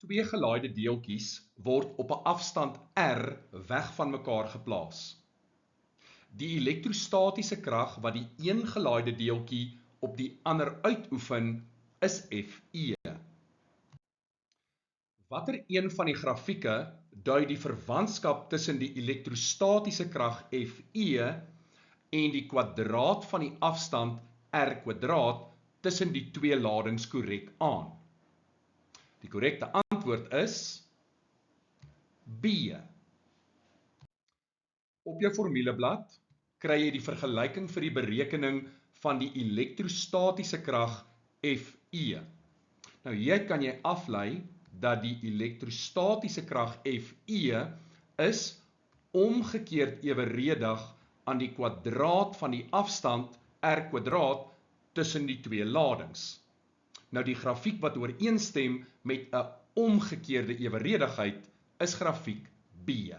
Twee gelaaide deeltjies word op 'n afstand r weg van mekaar geplaas. Die elektrostatiese krag wat die een gelaaide deeltjie op die ander uitoefen, is Fe. Watter een van die grafieke dui die verwantskap tussen die elektrostatiese krag Fe en die kwadraat van die afstand r² tussen die twee ladings korrek aan? Die korrekte antwoord is B. Op jou formuleblad kry jy die vergelyking vir die berekening van die elektrostatiese krag Fe. Nou hier kan jy aflei dat die elektrostatiese krag Fe is omgekeerd eweredig aan die kwadraat van die afstand r² tussen die twee ladings. Nou die grafiek wat ooreenstem met 'n omgekeerde eweredigheid is grafiek B.